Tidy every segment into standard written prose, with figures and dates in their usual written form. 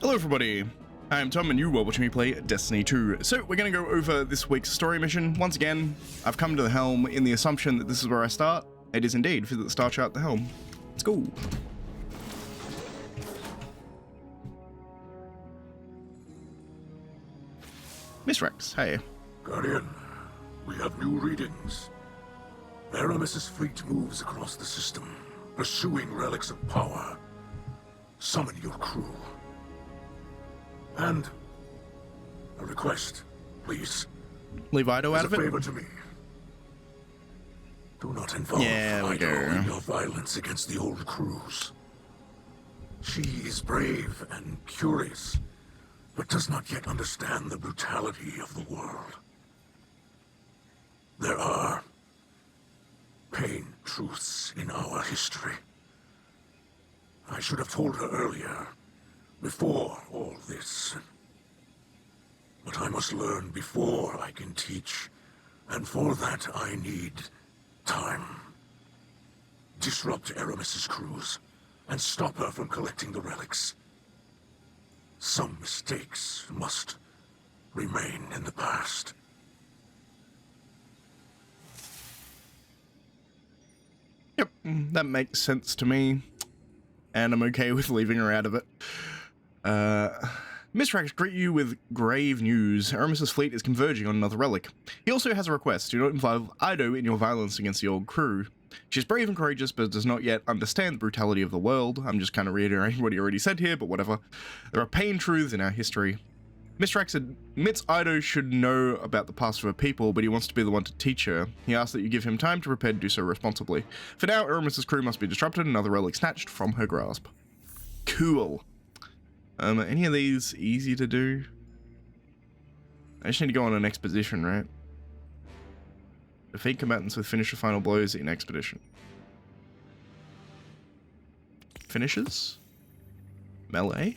Hello everybody, I'm Tom and you are watching me play Destiny 2. So we're going to go over this week's story mission. Once again, I've come to the helm in the assumption that this is where I start. It is indeed, visit the star chart at the helm. Let's go. Miisracks, hey. Guardian, we have new readings. Aramis's fleet moves across the system, pursuing relics of power. Summon your crew. And a request, please. Leave Eido out of it? As a favor to me. Do not involve Eido in your violence against the old crews. She is brave and curious, but does not yet understand the brutality of the world. There are pain truths in our history. I should have told her earlier, before all this. But I must learn before I can teach, and for that I need time. Disrupt Aramis's crews, and stop her from collecting the relics. Some mistakes must remain in the past. Yep, that makes sense to me. And I'm okay with leaving her out of it. Miisracks greet you with grave news. Aramis's fleet is converging on another relic. He also has a request. Do not involve Eido in your violence against the old crew. She's brave and courageous, but does not yet understand the brutality of the world. I'm just kind of reiterating what he already said here, but whatever. There are pain truths in our history. Miisracks admits Eido should know about the past of her people, but he wants to be the one to teach her. He asks that you give him time to prepare to do so responsibly. For now, Aramis's crew must be disrupted and another relic snatched from her grasp. Cool. Any of these easy to do? I just need to go on an expedition, right? Defeat combatants with finisher final blows in expedition. Finishes? Melee?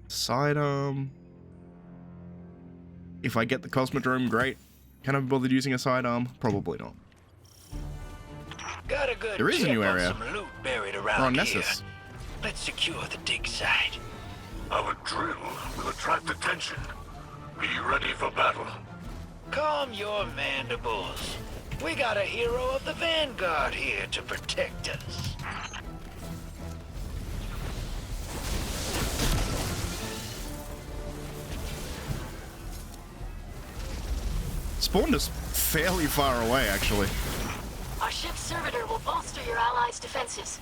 Sidearm. If I get the Cosmodrome, great. Can I be bothered using a sidearm? Probably not. Got a good there is a new area. Some loot buried around We're on here. Nessus. Let's secure the dig site. Our drill will attract attention. Be ready for battle. Calm your mandibles. We got a hero of the Vanguard here to protect us. Spawned us fairly far away, actually. Our ship's servitor will bolster your allies' defenses.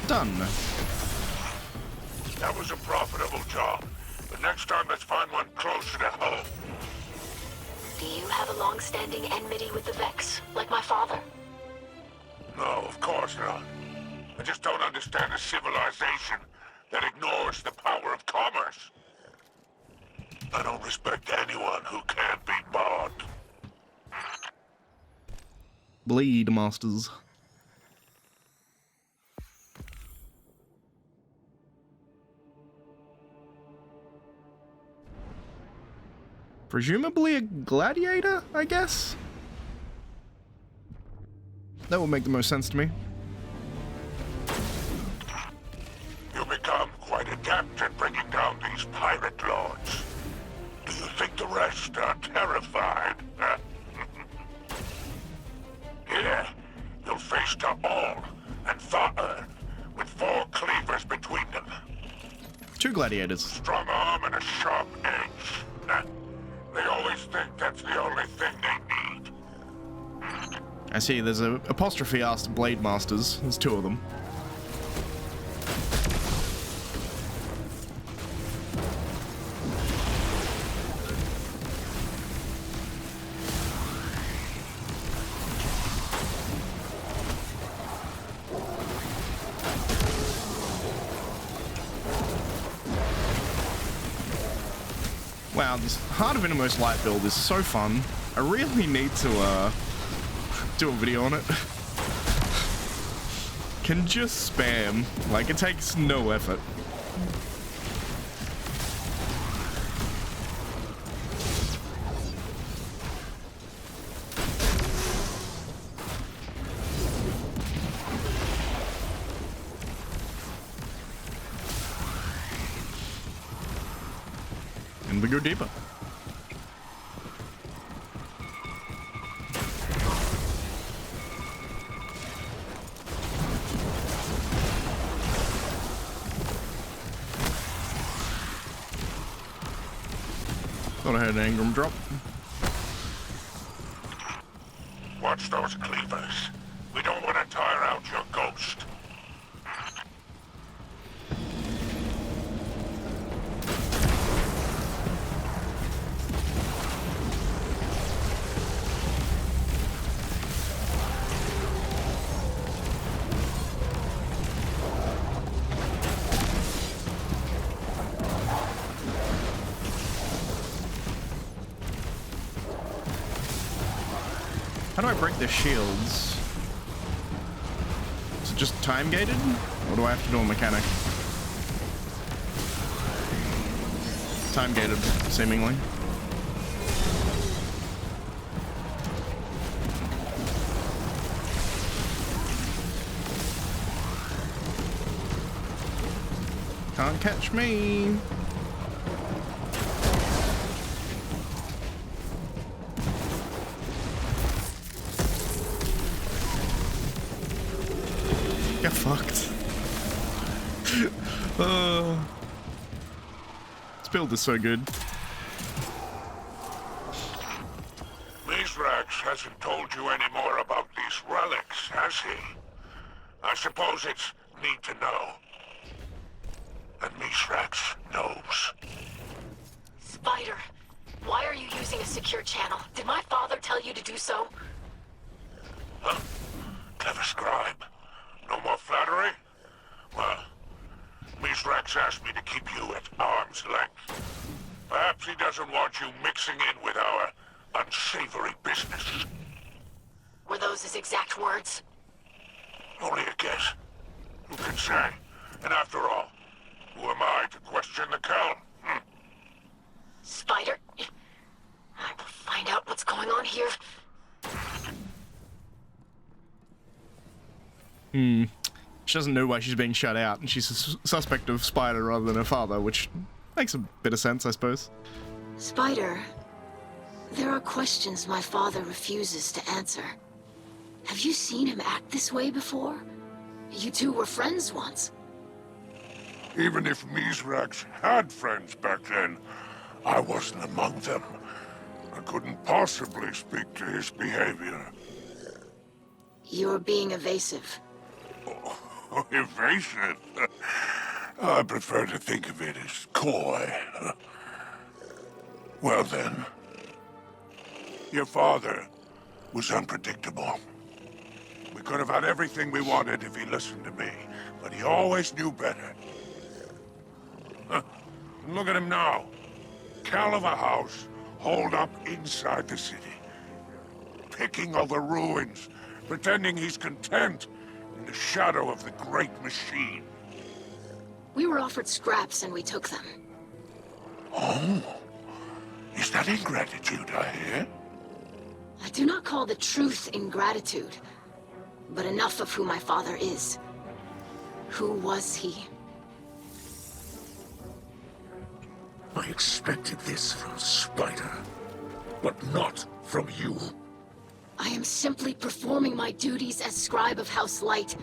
Done. That was a profitable job. But next time, let's find one closer to home. Do you have a long-standing enmity with the Vex, like my father? No, of course not. I just don't understand a civilization that ignores the power of commerce. I don't respect anyone who can't be bought. Bleed, masters. Presumably a gladiator, I guess? That would make the most sense to me. You become quite adept at bringing down these pirate lords. Do you think the rest are terrified? Here, you'll face Ta'al and Tha'ar, with 4 cleavers between them. 2 gladiators. Strong arm and a sharp edge. They always think that's the only thing they need. I see, there's a apostrophe asked Blade Masters. There's 2 of them. Wow, this Heart of Innermost Light build is so fun. I really need to do a video on it. Can just spam. Like, it takes no effort. go deeper. Thought I had an Engram drop. Watch those cleavers. We don't want to tire out your ghost. How do I break their shields? Is it just time gated? Or do I have to do a mechanic? Time gated, seemingly. Can't catch me. Get fucked. This build is so good. Miisracks hasn't told you any more about these relics, has he? I suppose it's need to know. And Miisracks knows. Spider, why are you using a secure channel? Did my father tell you to do so? Huh? Clever scribe. No more flattery? Well, Miisracks asked me to keep you at arm's length. Perhaps he doesn't want you mixing in with our unsavory business. Were those his exact words? Only a guess. Who can say? And after all, who am I to question the Count? Spider, I will find out what's going on here. She doesn't know why she's being shut out, and she's a suspect of Spider rather than her father, which makes a bit of sense, I suppose. Spider, there are questions my father refuses to answer. Have you seen him act this way before? You two were friends once. Even if Miisracks had friends back then, I wasn't among them. I couldn't possibly speak to his behavior. You're being evasive. Oh, evasive? I prefer to think of it as coy. Well then, your father was unpredictable. We could have had everything we wanted if he listened to me, but he always knew better. And look at him now. Cal of a house, holed up inside the city. Picking over ruins, pretending he's content in the shadow of the great machine. We were offered scraps and we took them. Oh, is that ingratitude I hear? I do not call the truth ingratitude, but enough of who my father is. Who was he? I expected this from Spider, but not from you. I am simply performing my duties as scribe of House Light.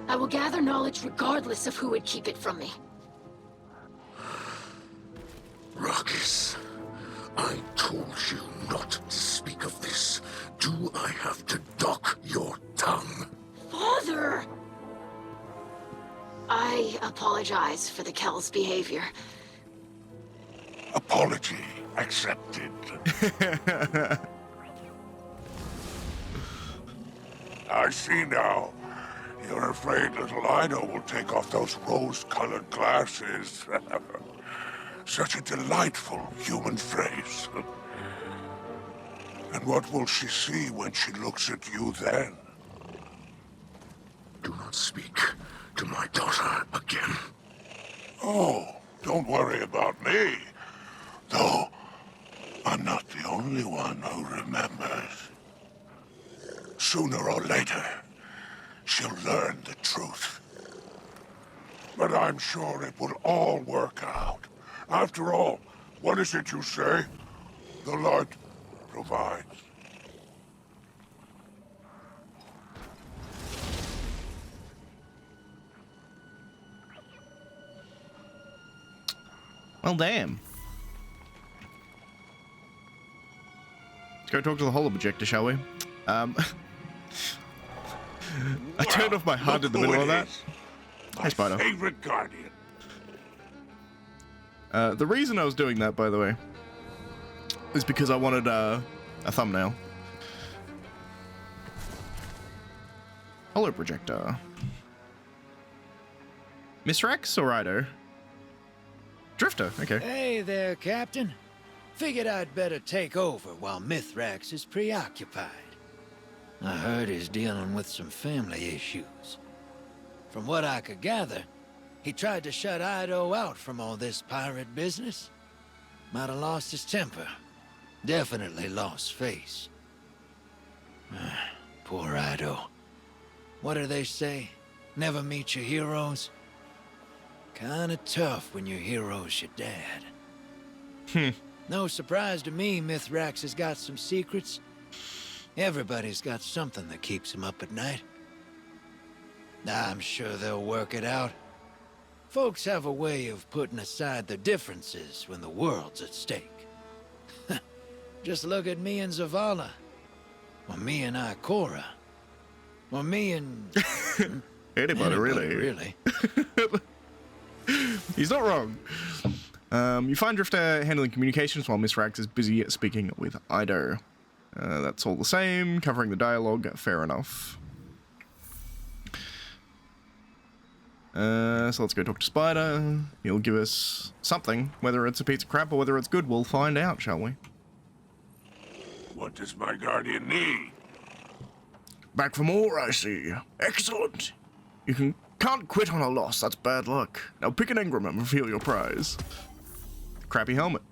I will gather knowledge regardless of who would keep it from me. Ruckus, I told you not to speak of this. Do I have to dock your tongue? Father! I apologize for the Kel's behavior. Apology accepted. I see now. You're afraid little Eido will take off those rose-colored glasses. Such a delightful human phrase. And what will she see when she looks at you then? Do not speak to my daughter again. Oh, don't worry about me. Though, I'm not the only one who remembers. Sooner or later, she'll learn the truth. But I'm sure it will all work out. After all, What is it you say? The Lord provides. Well, damn. Let's go talk to the holo projector, shall we? I turned off my HUD in the middle of that. Hey, Spider. Favorite guardian. The reason I was doing that, by the way, is because I wanted a thumbnail. Holo projector. Miisracks or Eido? Drifter, okay. Hey there, Captain. Figured I'd better take over while Miisracks is preoccupied. I heard he's dealing with some family issues. From what I could gather, he tried to shut Eido out from all this pirate business. Might have lost his temper. Definitely lost face. Poor Eido. What do they say? Never meet your heroes? Kinda tough when your hero's your dad. No surprise to me Miisracks has got some secrets. Everybody's got something that keeps him up at night. I'm sure they'll work it out. Folks have a way of putting aside their differences when the world's at stake. Just look at me and Zavala. Or me and Ikora. Or me and... Anybody, really. Really. He's not wrong. You find Drifter handling communications while Miisracks is busy speaking with Eido. That's all the same, covering the dialogue, fair enough. So let's go talk to Spider. He'll give us something. Whether it's a piece of crap or whether it's good, we'll find out, shall we? What does my guardian need? Back for more, I see. Excellent. You can't quit on a loss, that's bad luck. Now pick an engram and reveal your prize. Crappy helmet.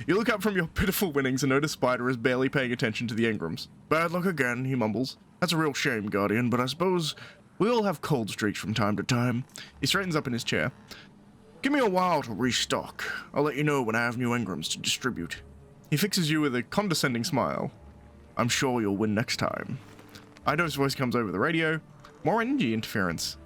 You look up from your pitiful winnings and notice Spider is barely paying attention to the engrams. Bad luck again, he mumbles. That's a real shame, Guardian, but I suppose we all have cold streaks from time to time. He straightens up in his chair. Give me a while to restock. I'll let you know when I have new engrams to distribute. He fixes you with a condescending smile. I'm sure you'll win next time. Eido's voice comes over the radio. More energy interference.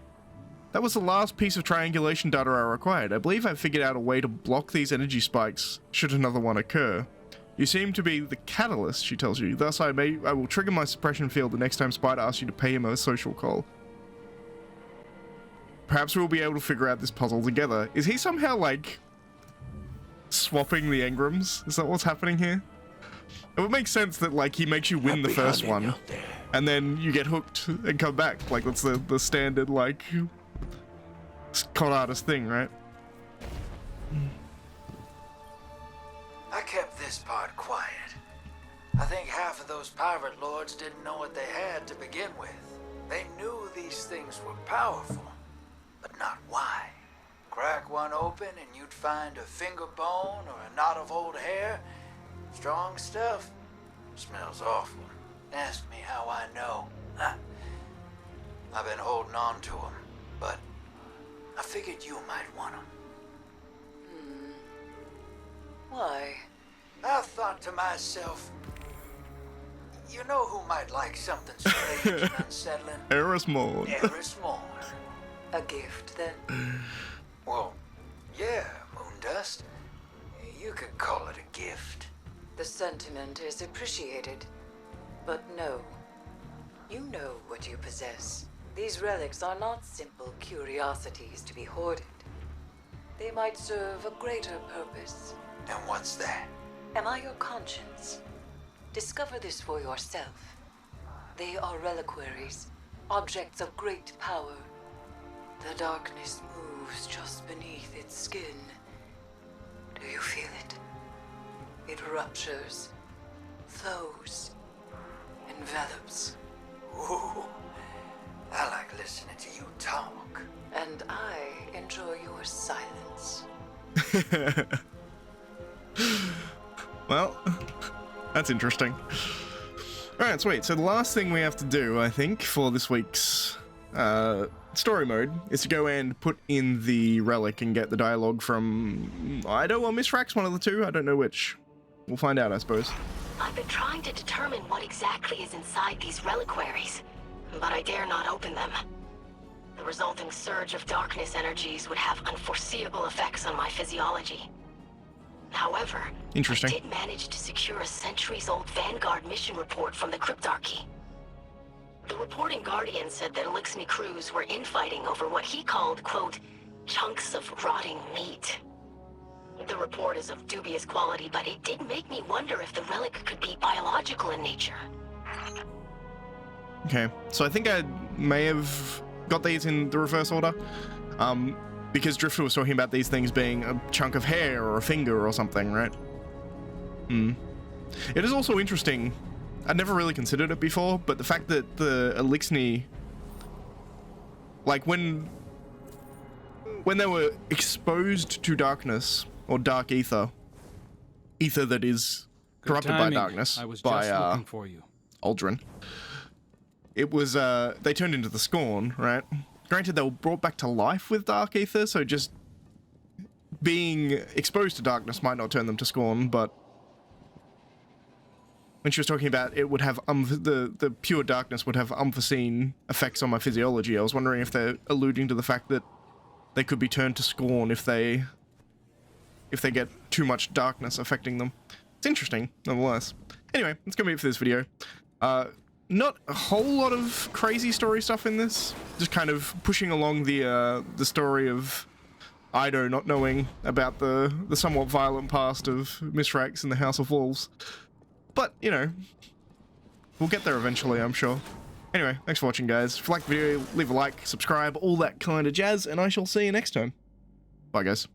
That was the last piece of triangulation data I required. I believe I've figured out a way to block these energy spikes should another one occur. You seem to be the catalyst, she tells you. Thus, I will trigger my suppression field the next time Spider asks you to pay him a social call. Perhaps we'll be able to figure out this puzzle together. Is he somehow, like, swapping the engrams? Is that what's happening here? It would make sense that, like, he makes you win the first one, and then you get hooked and come back. Like, that's the standard, like, con artist thing, right? I kept this part quiet. I think half of those pirate lords didn't know what they had to begin with. They knew these things were powerful, but not why. Crack one open and you'd find a finger bone or a knot of old hair. Strong stuff. Smells awful. Ask me how I know. I've been holding on to them, but I figured you might want them. Why? I thought to myself, you know who might like something strange and unsettling? Eris Morn. Eris Morn. A gift, then? Well, yeah, Moondust. You could call it a gift. The sentiment is appreciated. But no. You know what you possess. These relics are not simple curiosities to be hoarded. They might serve a greater purpose. And what's that? Am I your conscience? Discover this for yourself. They are reliquaries, objects of great power. The darkness moves just beneath its skin. Do you feel it? It ruptures, flows, envelops. Ooh, I like listening to you talk. And I enjoy your silence. Well, that's interesting. Alright, sweet. So the last thing we have to do, I think, for this week's story mode is to go and put in the relic and get the dialogue from Eido or Miisracks, one of the two. I don't know which. We'll find out, I suppose. I've been trying to determine what exactly is inside these reliquaries, but I dare not open them. The resulting surge of darkness energies would have unforeseeable effects on my physiology. However, Interesting. I did manage to secure a centuries-old Vanguard mission report from the Cryptarchy. The reporting Guardian said that Elixni crews were infighting over what he called, quote, chunks of rotting meat. The report is of dubious quality, but it did make me wonder if the relic could be biological in nature. Okay, so I think I may have got these in the reverse order, because Drifter was talking about these things being a chunk of hair or a finger or something, right? It is also interesting, I'd never really considered it before, but the fact that the Elixni, like when they were exposed to darkness, or dark ether that is corrupted by darkness, I was by just looking for you. Aldrin, it was, they turned into the Scorn, right? Granted, they were brought back to life with dark ether, so just being exposed to darkness might not turn them to Scorn, but when she was talking about it would have, the pure darkness would have unforeseen effects on my physiology, I was wondering if they're alluding to the fact that they could be turned to Scorn if they get too much darkness affecting them. It's interesting, nonetheless. Anyway, that's gonna be it for this video. Not a whole lot of crazy story stuff in this. Just kind of pushing along the story of Eido not knowing about the somewhat violent past of Miisracks and the House of Wolves. But, you know, we'll get there eventually, I'm sure. Anyway, thanks for watching, guys. If you like the video, leave a like, subscribe, all that kind of jazz, and I shall see you next time. Bye, guys.